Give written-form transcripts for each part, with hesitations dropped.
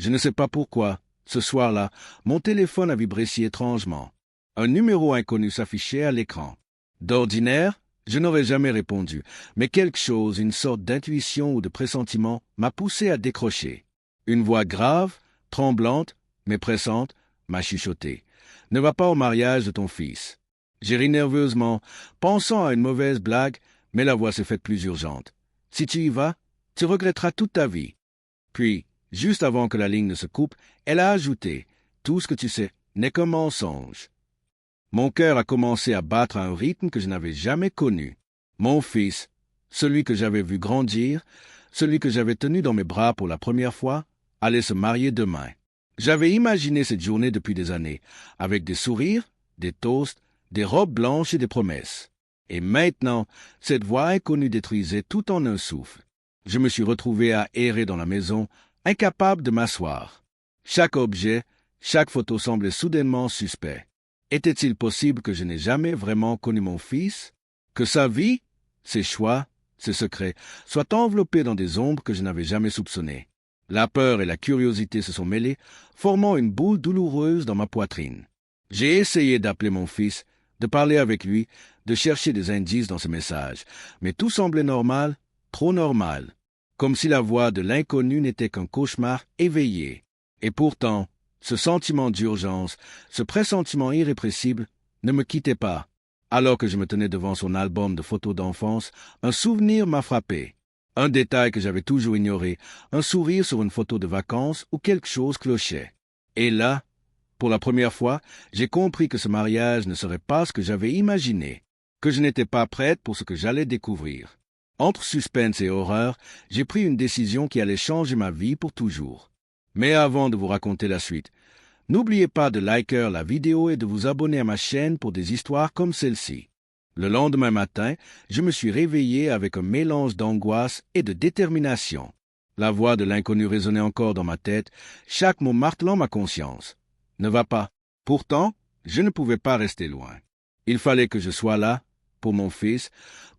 Je ne sais pas pourquoi, ce soir-là, mon téléphone a vibré si étrangement. Un numéro inconnu s'affichait à l'écran. D'ordinaire, je n'aurais jamais répondu, mais quelque chose, une sorte d'intuition ou de pressentiment, m'a poussé à décrocher. Une voix grave, tremblante, mais pressante, m'a chuchoté. « Ne va pas au mariage de ton fils. » J'ai ri nerveusement, pensant à une mauvaise blague, mais la voix s'est faite plus urgente. « Si tu y vas, tu regretteras toute ta vie. » Puis, juste avant que la ligne ne se coupe, elle a ajouté « Tout ce que tu sais n'est qu'un mensonge. » Mon cœur a commencé à battre à un rythme que je n'avais jamais connu. Mon fils, celui que j'avais vu grandir, celui que j'avais tenu dans mes bras pour la première fois, allait se marier demain. J'avais imaginé cette journée depuis des années, avec des sourires, des toasts, des robes blanches et des promesses. Et maintenant, cette voix inconnue détruisait tout en un souffle. Je me suis retrouvé à errer dans la maison, incapable de m'asseoir. Chaque objet, chaque photo semblait soudainement suspect. Était-il possible que je n'ai jamais vraiment connu mon fils? Que sa vie, ses choix, ses secrets, soient enveloppés dans des ombres que je n'avais jamais soupçonnées? La peur et la curiosité se sont mêlées, formant une boule douloureuse dans ma poitrine. J'ai essayé d'appeler mon fils, de parler avec lui, de chercher des indices dans ce message, mais tout semblait normal, trop normal, comme si la voix de l'inconnu n'était qu'un cauchemar éveillé. Et pourtant, ce sentiment d'urgence, ce pressentiment irrépressible, ne me quittait pas. Alors que je me tenais devant son album de photos d'enfance, un souvenir m'a frappé. Un détail que j'avais toujours ignoré, un sourire sur une photo de vacances où quelque chose clochait. Et là, pour la première fois, j'ai compris que ce mariage ne serait pas ce que j'avais imaginé, que je n'étais pas prête pour ce que j'allais découvrir. Entre suspense et horreur, j'ai pris une décision qui allait changer ma vie pour toujours. Mais avant de vous raconter la suite, n'oubliez pas de liker la vidéo et de vous abonner à ma chaîne pour des histoires comme celle-ci. Le lendemain matin, je me suis réveillé avec un mélange d'angoisse et de détermination. La voix de l'inconnu résonnait encore dans ma tête, chaque mot martelant ma conscience. Ne va pas. Pourtant, je ne pouvais pas rester loin. Il fallait que je sois là, pour mon fils,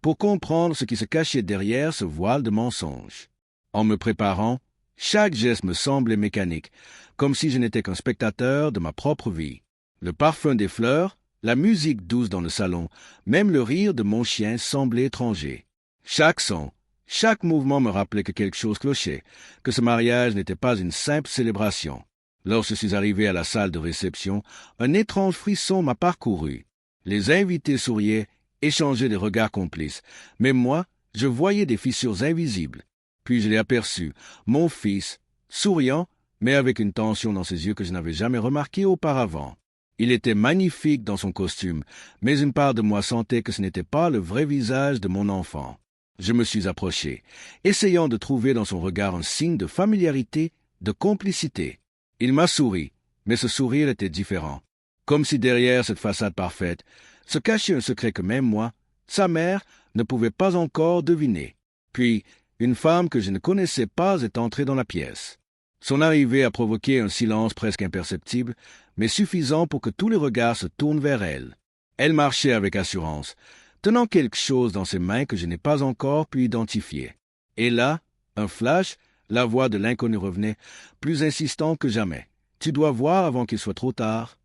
pour comprendre ce qui se cachait derrière ce voile de mensonge. En me préparant, chaque geste me semblait mécanique, comme si je n'étais qu'un spectateur de ma propre vie. Le parfum des fleurs, la musique douce dans le salon, même le rire de mon chien semblait étranger. Chaque son, chaque mouvement me rappelait que quelque chose clochait, que ce mariage n'était pas une simple célébration. Lorsque je suis arrivé à la salle de réception, un étrange frisson m'a parcouru. Les invités souriaient, échangeaient des regards complices, mais moi, je voyais des fissures invisibles. Puis je l'ai aperçu, mon fils, souriant, mais avec une tension dans ses yeux que je n'avais jamais remarquée auparavant. Il était magnifique dans son costume, mais une part de moi sentait que ce n'était pas le vrai visage de mon enfant. Je me suis approché, essayant de trouver dans son regard un signe de familiarité, de complicité. Il m'a souri, mais ce sourire était différent. Comme si derrière cette façade parfaite se cachait un secret que même moi, sa mère, ne pouvait pas encore deviner. Puis, une femme que je ne connaissais pas est entrée dans la pièce. Son arrivée a provoqué un silence presque imperceptible, mais suffisant pour que tous les regards se tournent vers elle. Elle marchait avec assurance, tenant quelque chose dans ses mains que je n'ai pas encore pu identifier. Et là, un flash, la voix de l'inconnu revenait, plus insistant que jamais. « Tu dois voir avant qu'il soit trop tard. »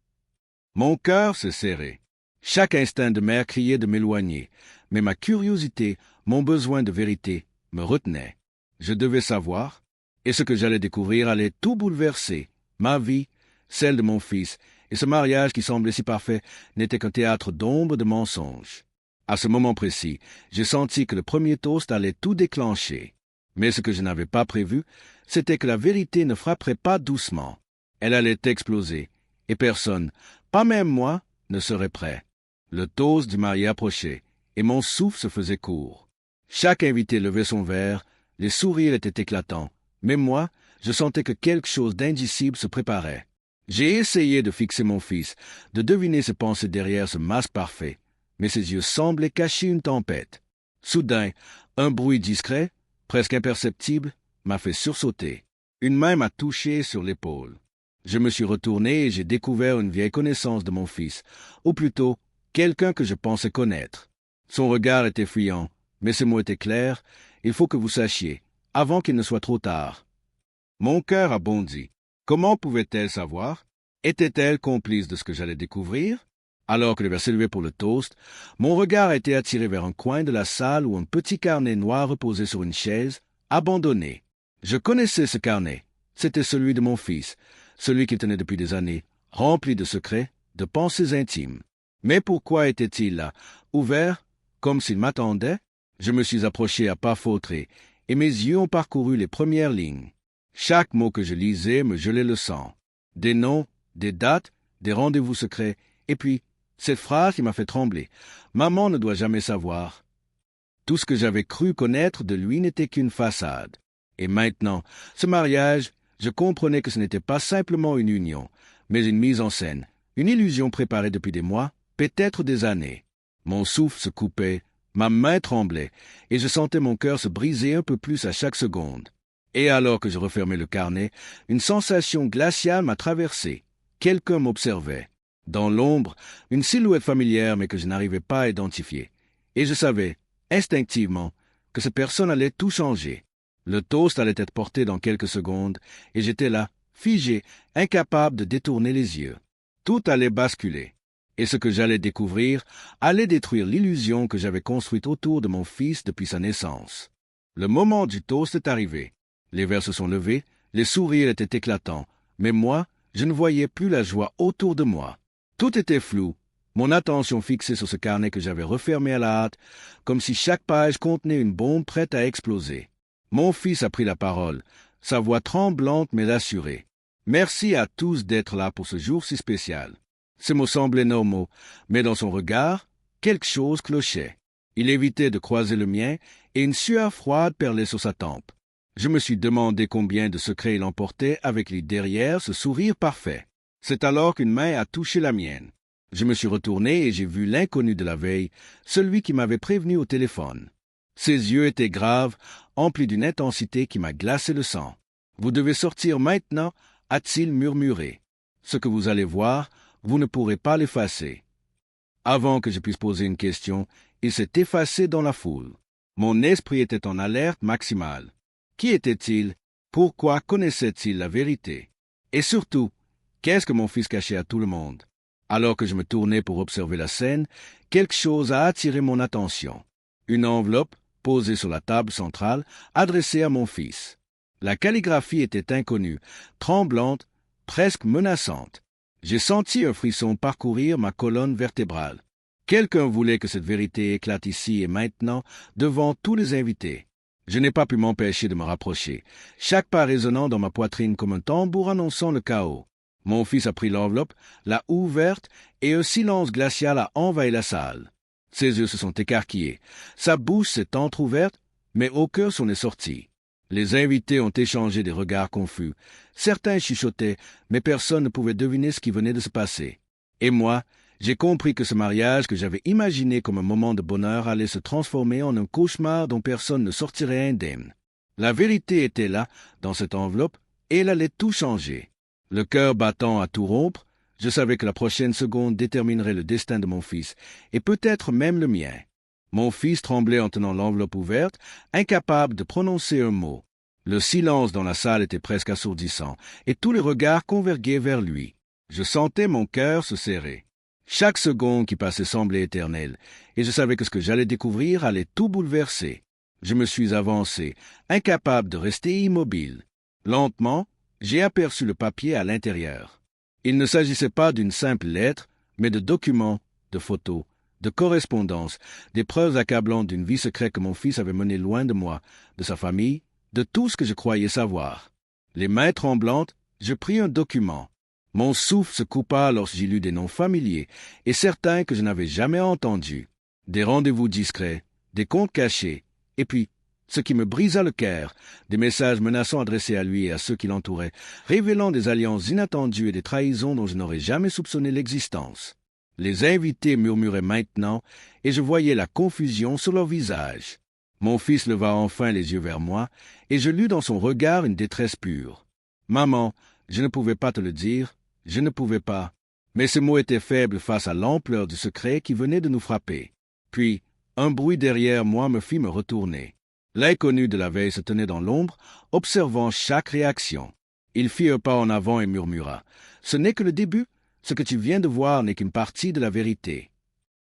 Mon cœur se serrait. Chaque instinct de mère criait de m'éloigner, mais ma curiosité, mon besoin de vérité, me retenait. Je devais savoir, et ce que j'allais découvrir allait tout bouleverser. Ma vie, celle de mon fils, et ce mariage qui semblait si parfait n'était qu'un théâtre d'ombre de mensonges. À ce moment précis, j'ai senti que le premier toast allait tout déclencher. Mais ce que je n'avais pas prévu, c'était que la vérité ne frapperait pas doucement. Elle allait exploser, et personne, pas même moi, ne serait prêt. Le toast du marié approchait, et mon souffle se faisait court. Chaque invité levait son verre, les sourires étaient éclatants, mais moi, je sentais que quelque chose d'indicible se préparait. J'ai essayé de fixer mon fils, de deviner ses pensées derrière ce masque parfait, mais ses yeux semblaient cacher une tempête. Soudain, un bruit discret, presque imperceptible, m'a fait sursauter. Une main m'a touché sur l'épaule. Je me suis retourné et j'ai découvert une vieille connaissance de mon fils, ou plutôt, quelqu'un que je pensais connaître. Son regard était fuyant, mais ses mots étaient clairs. « Il faut que vous sachiez, avant qu'il ne soit trop tard. » Mon cœur a bondi. Comment pouvait-elle savoir? Était-elle complice de ce que j'allais découvrir? Alors que je devais s'élever pour le toast, mon regard a été attiré vers un coin de la salle où un petit carnet noir reposait sur une chaise, abandonné. Je connaissais ce carnet. C'était celui de mon fils, celui qu'il tenait depuis des années, rempli de secrets, de pensées intimes. Mais pourquoi était-il là, ouvert, comme s'il m'attendait? Je me suis approché à pas feutrés, et mes yeux ont parcouru les premières lignes. Chaque mot que je lisais me gelait le sang. Des noms, des dates, des rendez-vous secrets, et puis, cette phrase qui m'a fait trembler. Maman ne doit jamais savoir. Tout ce que j'avais cru connaître de lui n'était qu'une façade. Et maintenant, ce mariage, je comprenais que ce n'était pas simplement une union, mais une mise en scène, une illusion préparée depuis des mois, peut-être des années. Mon souffle se coupait, ma main tremblait, et je sentais mon cœur se briser un peu plus à chaque seconde. Et alors que je refermais le carnet, une sensation glaciale m'a traversé. Quelqu'un m'observait. Dans l'ombre, une silhouette familière mais que je n'arrivais pas à identifier. Et je savais, instinctivement, que cette personne allait tout changer. Le toast allait être porté dans quelques secondes, et j'étais là, figé, incapable de détourner les yeux. Tout allait basculer. Et ce que j'allais découvrir allait détruire l'illusion que j'avais construite autour de mon fils depuis sa naissance. Le moment du toast est arrivé. Les verres se sont levés, les sourires étaient éclatants, mais moi, je ne voyais plus la joie autour de moi. Tout était flou, mon attention fixée sur ce carnet que j'avais refermé à la hâte, comme si chaque page contenait une bombe prête à exploser. Mon fils a pris la parole, sa voix tremblante mais assurée. Merci à tous d'être là pour ce jour si spécial. Ces mots semblaient normaux, mais dans son regard, quelque chose clochait. Il évitait de croiser le mien, et une sueur froide perlait sur sa tempe. Je me suis demandé combien de secrets il emportait avec lui derrière ce sourire parfait. C'est alors qu'une main a touché la mienne. Je me suis retourné et j'ai vu l'inconnu de la veille, celui qui m'avait prévenu au téléphone. Ses yeux étaient graves, emplis d'une intensité qui m'a glacé le sang. « Vous devez sortir maintenant » a-t-il murmuré. « Ce que vous allez voir, vous ne pourrez pas l'effacer. » Avant que je puisse poser une question, il s'est effacé dans la foule. Mon esprit était en alerte maximale. Qui était-il? Pourquoi connaissait-il la vérité? Et surtout, qu'est-ce que mon fils cachait à tout le monde? Alors que je me tournais pour observer la scène, quelque chose a attiré mon attention. Une enveloppe, posée sur la table centrale, adressée à mon fils. La calligraphie était inconnue, tremblante, presque menaçante. J'ai senti un frisson parcourir ma colonne vertébrale. Quelqu'un voulait que cette vérité éclate ici et maintenant, devant tous les invités. Je n'ai pas pu m'empêcher de me rapprocher, chaque pas résonnant dans ma poitrine comme un tambour annonçant le chaos. Mon fils a pris l'enveloppe, l'a ouverte, et un silence glacial a envahi la salle. Ses yeux se sont écarquillés, sa bouche s'est entr'ouverte, mais aucun son n'est sorti. Les invités ont échangé des regards confus. Certains chuchotaient, mais personne ne pouvait deviner ce qui venait de se passer. Et moi, j'ai compris que ce mariage que j'avais imaginé comme un moment de bonheur allait se transformer en un cauchemar dont personne ne sortirait indemne. La vérité était là, dans cette enveloppe, et elle allait tout changer. Le cœur battant à tout rompre, je savais que la prochaine seconde déterminerait le destin de mon fils, et peut-être même le mien. Mon fils tremblait en tenant l'enveloppe ouverte, incapable de prononcer un mot. Le silence dans la salle était presque assourdissant, et tous les regards converguaient vers lui. Je sentais mon cœur se serrer. Chaque seconde qui passait semblait éternelle, et je savais que ce que j'allais découvrir allait tout bouleverser. Je me suis avancé, incapable de rester immobile. Lentement, j'ai aperçu le papier à l'intérieur. Il ne s'agissait pas d'une simple lettre, mais de documents, de photos, de correspondances, des preuves accablantes d'une vie secrète que mon fils avait menée loin de moi, de sa famille, de tout ce que je croyais savoir. Les mains tremblantes, je pris un document. Mon souffle se coupa lorsque j'y lus des noms familiers et certains que je n'avais jamais entendus. Des rendez-vous discrets, des comptes cachés, et puis, ce qui me brisa le cœur, des messages menaçants adressés à lui et à ceux qui l'entouraient, révélant des alliances inattendues et des trahisons dont je n'aurais jamais soupçonné l'existence. Les invités murmuraient maintenant, et je voyais la confusion sur leurs visages. Mon fils leva enfin les yeux vers moi, et je lus dans son regard une détresse pure. « Maman, je ne pouvais pas te le dire, je ne pouvais pas. » Mais ce mot était faible face à l'ampleur du secret qui venait de nous frapper. Puis, un bruit derrière moi me fit me retourner. L'inconnu de la veille se tenait dans l'ombre, observant chaque réaction. Il fit un pas en avant et murmura. « Ce n'est que le début. Ce que tu viens de voir n'est qu'une partie de la vérité. »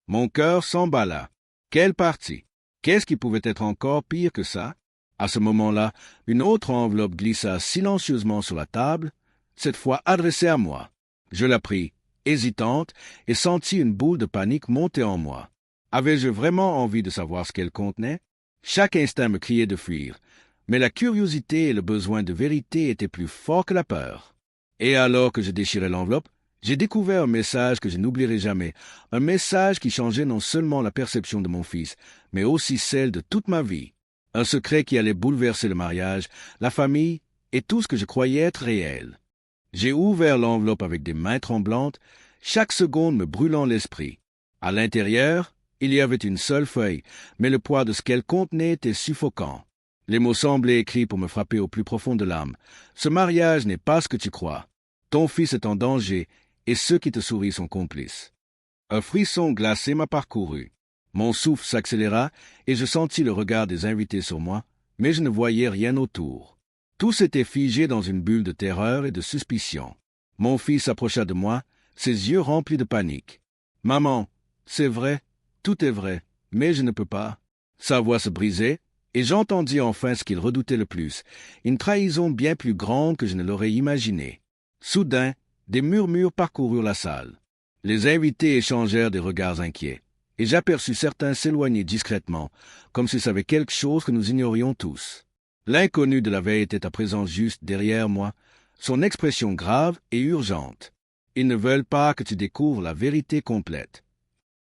Mon cœur s'emballa. Quelle partie? Qu'est-ce qui pouvait être encore pire que ça? À ce moment-là, une autre enveloppe glissa silencieusement sur la table, cette fois adressée à moi. Je la pris, hésitante, et sentis une boule de panique monter en moi. Avais-je vraiment envie de savoir ce qu'elle contenait? Chaque instinct me criait de fuir, mais la curiosité et le besoin de vérité étaient plus forts que la peur. Et alors que je déchirais l'enveloppe, j'ai découvert un message que je n'oublierai jamais, un message qui changeait non seulement la perception de mon fils, mais aussi celle de toute ma vie. Un secret qui allait bouleverser le mariage, la famille et tout ce que je croyais être réel. J'ai ouvert l'enveloppe avec des mains tremblantes, chaque seconde me brûlant l'esprit. À l'intérieur, il y avait une seule feuille, mais le poids de ce qu'elle contenait était suffocant. Les mots semblaient écrits pour me frapper au plus profond de l'âme. Ce mariage n'est pas ce que tu crois. Ton fils est en danger, et ceux qui te sourient sont complices. Un frisson glacé m'a parcouru. Mon souffle s'accéléra, et je sentis le regard des invités sur moi, mais je ne voyais rien autour. Tout s'était figé dans une bulle de terreur et de suspicion. Mon fils s'approcha de moi, ses yeux remplis de panique. « Maman, c'est vrai, tout est vrai, mais je ne peux pas. » Sa voix se brisait, et j'entendis enfin ce qu'il redoutait le plus, une trahison bien plus grande que je ne l'aurais imaginée. Soudain, des murmures parcoururent la salle. Les invités échangèrent des regards inquiets, et j'aperçus certains s'éloigner discrètement, comme s'ils savaient quelque chose que nous ignorions tous. L'inconnu de la veille était à présent juste derrière moi, son expression grave et urgente. Ils ne veulent pas que tu découvres la vérité complète.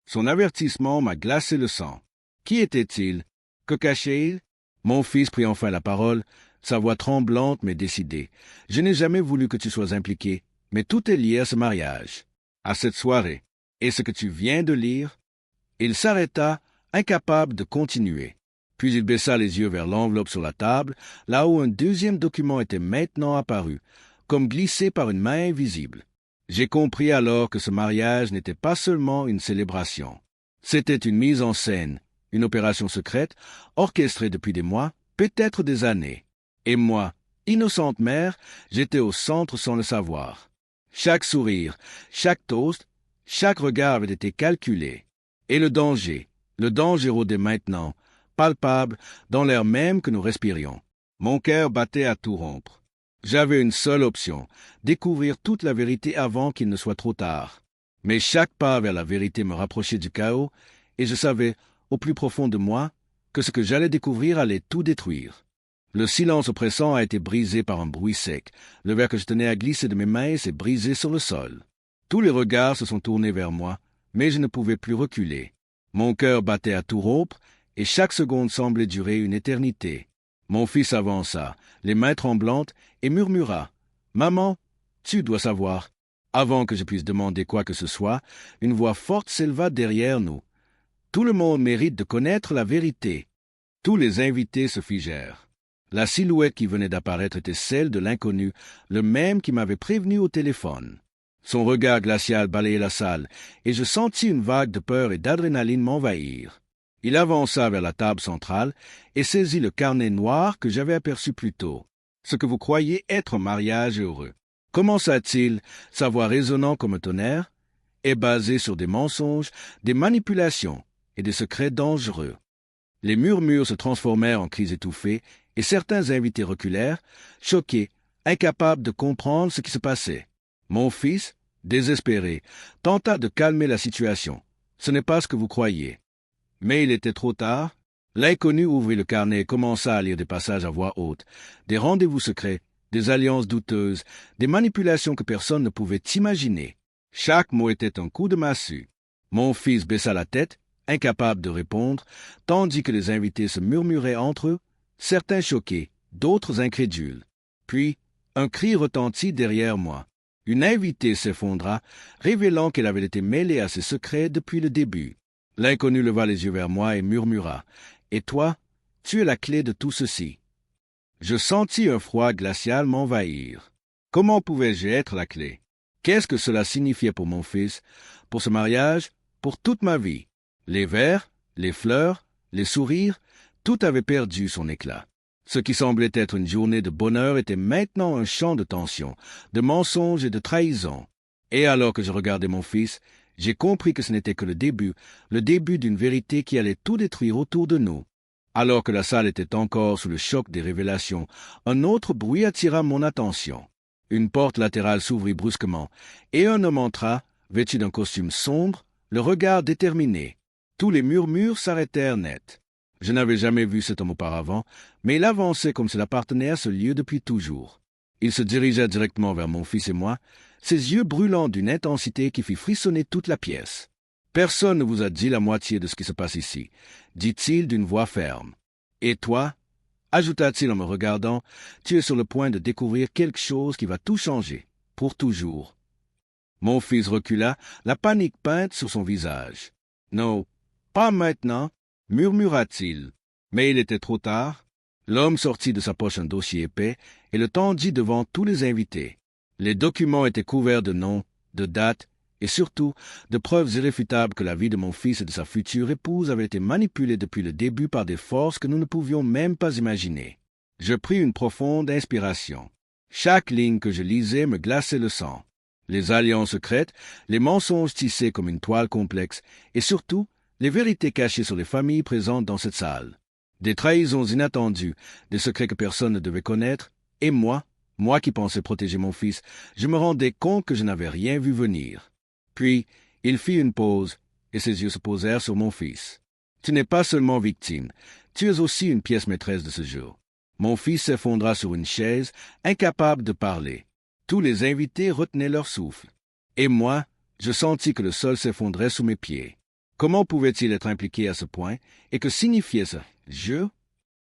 Son avertissement m'a glacé le sang. Qui était-il? Que cachait-il? Mon fils prit enfin la parole, sa voix tremblante mais décidée. Je n'ai jamais voulu que tu sois impliqué, mais tout est lié à ce mariage, à cette soirée. Et ce que tu viens de lire? Il s'arrêta, incapable de continuer. Puis il baissa les yeux vers l'enveloppe sur la table, là où un deuxième document était maintenant apparu, comme glissé par une main invisible. J'ai compris alors que ce mariage n'était pas seulement une célébration. C'était une mise en scène, une opération secrète, orchestrée depuis des mois, peut-être des années. Et moi, innocente mère, j'étais au centre sans le savoir. Chaque sourire, chaque toast, chaque regard avait été calculé. Et le danger rôdait maintenant, palpable, dans l'air même que nous respirions. Mon cœur battait à tout rompre. J'avais une seule option, découvrir toute la vérité avant qu'il ne soit trop tard. Mais chaque pas vers la vérité me rapprochait du chaos, et je savais, au plus profond de moi, que ce que j'allais découvrir allait tout détruire. Le silence oppressant a été brisé par un bruit sec. Le verre que je tenais à glisser de mes mains s'est brisé sur le sol. Tous les regards se sont tournés vers moi, mais je ne pouvais plus reculer. Mon cœur battait à tout rompre, et chaque seconde semblait durer une éternité. Mon fils avança, les mains tremblantes, et murmura « Maman, tu dois savoir. » Avant que je puisse demander quoi que ce soit, une voix forte s'éleva derrière nous. « Tout le monde mérite de connaître la vérité. » Tous les invités se figèrent. La silhouette qui venait d'apparaître était celle de l'inconnu, le même qui m'avait prévenu au téléphone. Son regard glacial balayait la salle, et je sentis une vague de peur et d'adrénaline m'envahir. Il avança vers la table centrale et saisit le carnet noir que j'avais aperçu plus tôt. « Ce que vous croyez être un mariage heureux. » Commença-t-il, sa voix résonnant comme un tonnerre, est basé sur des mensonges, des manipulations et des secrets dangereux. Les murmures se transformèrent en cris étouffés, et certains invités reculèrent, choqués, incapables de comprendre ce qui se passait. Mon fils, désespéré, tenta de calmer la situation. « Ce n'est pas ce que vous croyez. » Mais il était trop tard. L'inconnu ouvrit le carnet et commença à lire des passages à voix haute, des rendez-vous secrets, des alliances douteuses, des manipulations que personne ne pouvait imaginer. Chaque mot était un coup de massue. Mon fils baissa la tête, incapable de répondre, tandis que les invités se murmuraient entre eux, certains choqués, d'autres incrédules. Puis, un cri retentit derrière moi. Une invitée s'effondra, révélant qu'elle avait été mêlée à ces secrets depuis le début. L'inconnu leva les yeux vers moi et murmura « Et toi, tu es la clé de tout ceci. » Je sentis un froid glacial m'envahir. Comment pouvais-je être la clé? Qu'est-ce que cela signifiait pour mon fils, pour ce mariage, pour toute ma vie? Les vers, les fleurs, les sourires, tout avait perdu son éclat. Ce qui semblait être une journée de bonheur était maintenant un champ de tension, de mensonges et de trahison. Et alors que je regardais mon fils, j'ai compris que ce n'était que le début d'une vérité qui allait tout détruire autour de nous. Alors que la salle était encore sous le choc des révélations, un autre bruit attira mon attention. Une porte latérale s'ouvrit brusquement, et un homme entra, vêtu d'un costume sombre, le regard déterminé. Tous les murmures s'arrêtèrent net. Je n'avais jamais vu cet homme auparavant, mais il avançait comme s'il appartenait à ce lieu depuis toujours. Il se dirigea directement vers mon fils et moi, ses yeux brûlants d'une intensité qui fit frissonner toute la pièce. « Personne ne vous a dit la moitié de ce qui se passe ici, » dit-il d'une voix ferme. « Et toi, » ajouta-t-il en me regardant, « tu es sur le point de découvrir quelque chose qui va tout changer, pour toujours. » Mon fils recula, la panique peinte sur son visage. « Non, pas maintenant, » murmura-t-il. Mais il était trop tard. L'homme sortit de sa poche un dossier épais et le tendit devant tous les invités. Les documents étaient couverts de noms, de dates et surtout de preuves irréfutables que la vie de mon fils et de sa future épouse avait été manipulée depuis le début par des forces que nous ne pouvions même pas imaginer. Je pris une profonde inspiration. Chaque ligne que je lisais me glaçait le sang. Les alliances secrètes, les mensonges tissés comme une toile complexe et surtout les vérités cachées sur les familles présentes dans cette salle. Des trahisons inattendues, des secrets que personne ne devait connaître, et moi qui pensais protéger mon fils, je me rendais compte que je n'avais rien vu venir. Puis, il fit une pause, et ses yeux se posèrent sur mon fils. « Tu n'es pas seulement victime, tu es aussi une pièce maîtresse de ce jeu. » Mon fils s'effondra sur une chaise, incapable de parler. Tous les invités retenaient leur souffle. Et moi, je sentis que le sol s'effondrait sous mes pieds. Comment pouvait-il être impliqué à ce point, et que signifiait ce jeu?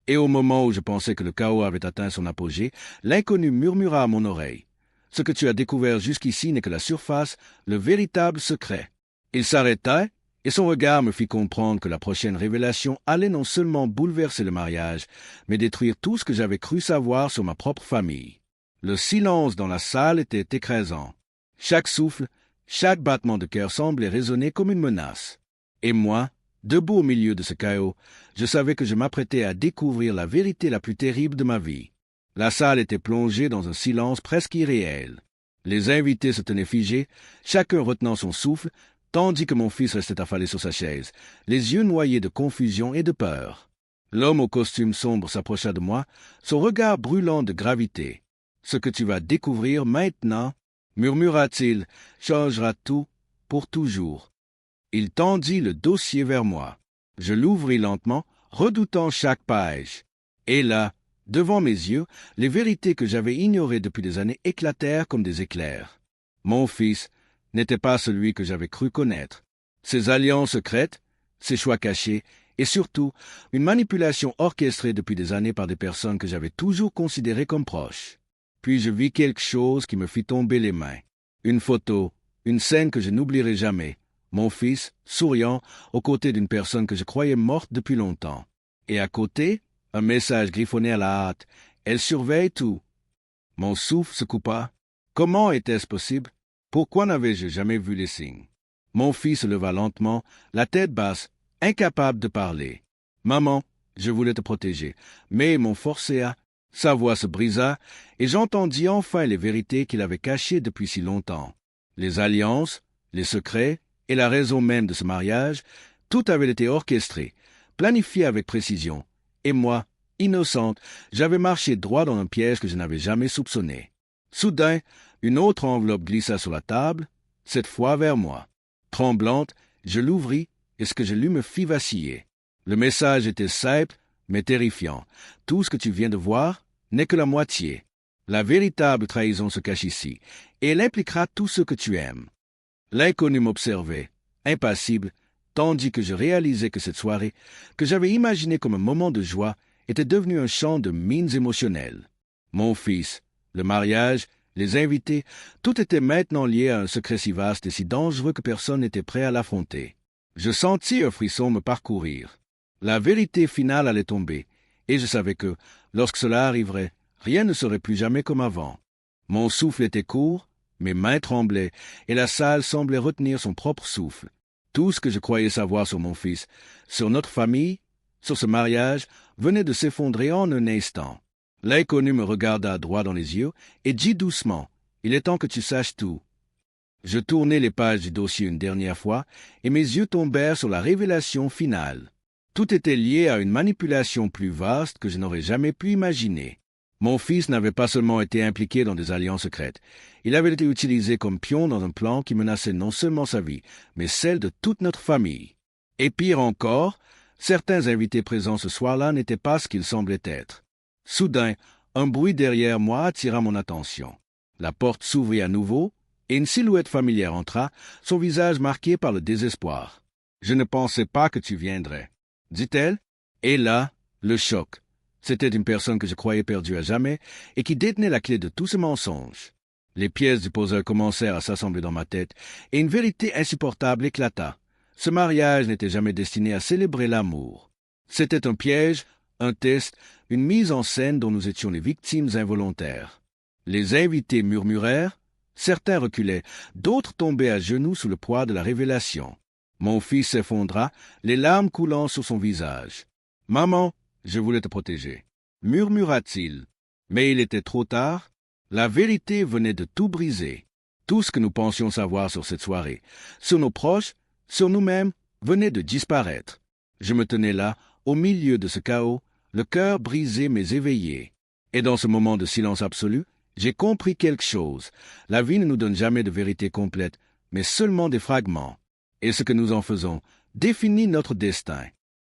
Et au moment où je pensais que le chaos avait atteint son apogée, l'inconnu murmura à mon oreille. « Ce que tu as découvert jusqu'ici n'est que la surface, le véritable secret. » Il s'arrêta, et son regard me fit comprendre que la prochaine révélation allait non seulement bouleverser le mariage, mais détruire tout ce que j'avais cru savoir sur ma propre famille. Le silence dans la salle était écrasant. Chaque souffle, chaque battement de cœur semblait résonner comme une menace. Et moi, debout au milieu de ce chaos, je savais que je m'apprêtais à découvrir la vérité la plus terrible de ma vie. La salle était plongée dans un silence presque irréel. Les invités se tenaient figés, chacun retenant son souffle, tandis que mon fils restait affalé sur sa chaise, les yeux noyés de confusion et de peur. L'homme au costume sombre s'approcha de moi, son regard brûlant de gravité. « Ce que tu vas découvrir maintenant, » murmura-t-il, « changera tout pour toujours. » Il tendit le dossier vers moi. Je l'ouvris lentement, redoutant chaque page. Et là, devant mes yeux, les vérités que j'avais ignorées depuis des années éclatèrent comme des éclairs. Mon fils n'était pas celui que j'avais cru connaître. Ses alliances secrètes, ses choix cachés, et surtout, une manipulation orchestrée depuis des années par des personnes que j'avais toujours considérées comme proches. Puis je vis quelque chose qui me fit tomber les mains. Une photo, une scène que je n'oublierai jamais. Mon fils, souriant, aux côtés d'une personne que je croyais morte depuis longtemps. Et à côté, un message griffonné à la hâte. « Elle surveille tout. » Mon souffle se coupa. Comment était-ce possible? Pourquoi n'avais-je jamais vu les signes? Mon fils se leva lentement, la tête basse, incapable de parler. « Maman, je voulais te protéger, mais ils m'ont forcé à... » Sa voix se brisa, et j'entendis enfin les vérités qu'il avait cachées depuis si longtemps. Les alliances, les secrets, et la raison même de ce mariage, tout avait été orchestré, planifié avec précision, et moi, innocente, j'avais marché droit dans un piège que je n'avais jamais soupçonné. Soudain, une autre enveloppe glissa sur la table, cette fois vers moi. Tremblante, je l'ouvris, et ce que je lus me fit vaciller. Le message était simple, mais terrifiant. Tout ce que tu viens de voir n'est que la moitié. La véritable trahison se cache ici, et elle impliquera tous ceux que tu aimes. L'inconnu m'observait, impassible, tandis que je réalisais que cette soirée, que j'avais imaginée comme un moment de joie, était devenue un champ de mines émotionnelles. Mon fils, le mariage, les invités, tout était maintenant lié à un secret si vaste et si dangereux que personne n'était prêt à l'affronter. Je sentis un frisson me parcourir. La vérité finale allait tomber, et je savais que, lorsque cela arriverait, rien ne serait plus jamais comme avant. Mon souffle était court, mes mains tremblaient, et la salle semblait retenir son propre souffle. Tout ce que je croyais savoir sur mon fils, sur notre famille, sur ce mariage venait de s'effondrer en un instant. L'inconnu me regarda droit dans les yeux et dit doucement, « Il est temps que tu saches tout. » Je tournai les pages du dossier une dernière fois et mes yeux tombèrent sur la révélation finale. Tout était lié à une manipulation plus vaste que je n'aurais jamais pu imaginer. Mon fils n'avait pas seulement été impliqué dans des alliances secrètes, il avait été utilisé comme pion dans un plan qui menaçait non seulement sa vie, mais celle de toute notre famille. Et pire encore, certains invités présents ce soir-là n'étaient pas ce qu'ils semblaient être. Soudain, un bruit derrière moi attira mon attention. La porte s'ouvrit à nouveau, et une silhouette familière entra, son visage marqué par le désespoir. « Je ne pensais pas que tu viendrais, » dit-elle, et là, le choc. C'était une personne que je croyais perdue à jamais et qui détenait la clé de tout ce mensonge. Les pièces du puzzle commencèrent à s'assembler dans ma tête, et une vérité insupportable éclata. Ce mariage n'était jamais destiné à célébrer l'amour. C'était un piège, un test, une mise en scène dont nous étions les victimes involontaires. Les invités murmurèrent, certains reculaient, d'autres tombaient à genoux sous le poids de la révélation. Mon fils s'effondra, les larmes coulant sur son visage. « Maman, je voulais te protéger, » murmura-t-il. Mais il était trop tard. La vérité venait de tout briser. Tout ce que nous pensions savoir sur cette soirée, sur nos proches, sur nous-mêmes, venait de disparaître. Je me tenais là, au milieu de ce chaos, le cœur brisé mais éveillé. Et dans ce moment de silence absolu, j'ai compris quelque chose. La vie ne nous donne jamais de vérité complète, mais seulement des fragments. Et ce que nous en faisons définit notre destin.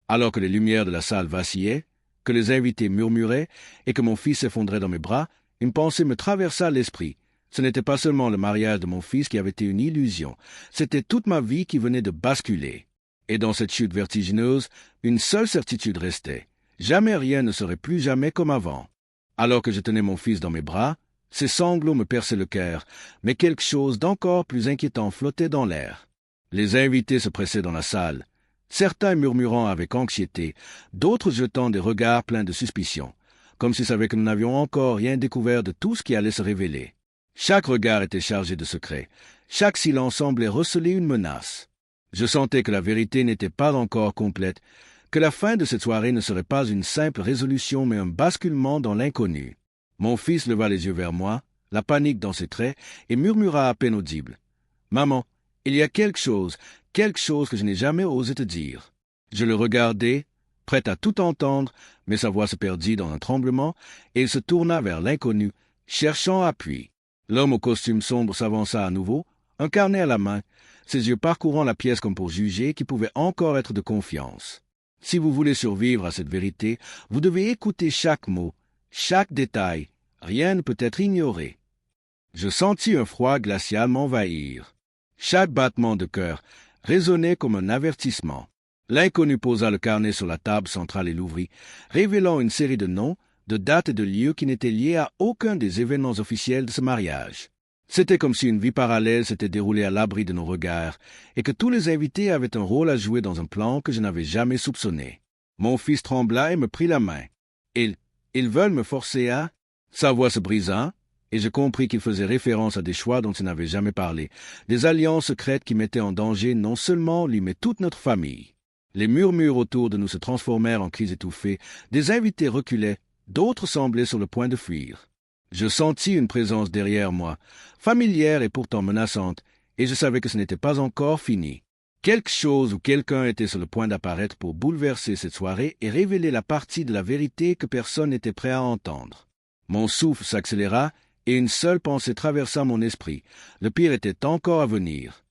Alors que les lumières de la salle vacillaient, que les invités murmuraient et que mon fils s'effondrait dans mes bras, une pensée me traversa l'esprit. Ce n'était pas seulement le mariage de mon fils qui avait été une illusion, c'était toute ma vie qui venait de basculer. Et dans cette chute vertigineuse, une seule certitude restait. Jamais rien ne serait plus jamais comme avant. Alors que je tenais mon fils dans mes bras, ses sanglots me perçaient le cœur, mais quelque chose d'encore plus inquiétant flottait dans l'air. Les invités se pressaient dans la salle, certains murmurant avec anxiété, d'autres jetant des regards pleins de suspicion, comme s'ils savaient que nous n'avions encore rien découvert de tout ce qui allait se révéler. Chaque regard était chargé de secrets, chaque silence semblait receler une menace. Je sentais que la vérité n'était pas encore complète, que la fin de cette soirée ne serait pas une simple résolution mais un basculement dans l'inconnu. Mon fils leva les yeux vers moi, la panique dans ses traits, et murmura à peine audible. « Maman, il y a quelque chose que je n'ai jamais osé te dire. » Je le regardai, prêt à tout entendre, mais sa voix se perdit dans un tremblement, et il se tourna vers l'inconnu, cherchant appui. L'homme au costume sombre s'avança à nouveau, un carnet à la main, ses yeux parcourant la pièce comme pour juger qui pouvait encore être de confiance. « Si vous voulez survivre à cette vérité, vous devez écouter chaque mot, chaque détail. Rien ne peut être ignoré. » Je sentis un froid glacial m'envahir. Chaque battement de cœur résonnait comme un avertissement. L'inconnu posa le carnet sur la table centrale et l'ouvrit, révélant une série de noms, de dates et de lieux qui n'étaient liés à aucun des événements officiels de ce mariage. C'était comme si une vie parallèle s'était déroulée à l'abri de nos regards, et que tous les invités avaient un rôle à jouer dans un plan que je n'avais jamais soupçonné. Mon fils trembla et me prit la main. « Ils veulent me forcer à... » Sa voix se brisa, et je compris qu'il faisait référence à des choix dont il n'avait jamais parlé, des alliances secrètes qui mettaient en danger non seulement lui mais toute notre famille. Les murmures autour de nous se transformèrent en cris étouffés, des invités reculaient, d'autres semblaient sur le point de fuir. Je sentis une présence derrière moi, familière et pourtant menaçante, et je savais que ce n'était pas encore fini. Quelque chose ou quelqu'un était sur le point d'apparaître pour bouleverser cette soirée et révéler la partie de la vérité que personne n'était prêt à entendre. Mon souffle s'accéléra et une seule pensée traversa mon esprit. Le pire était encore à venir.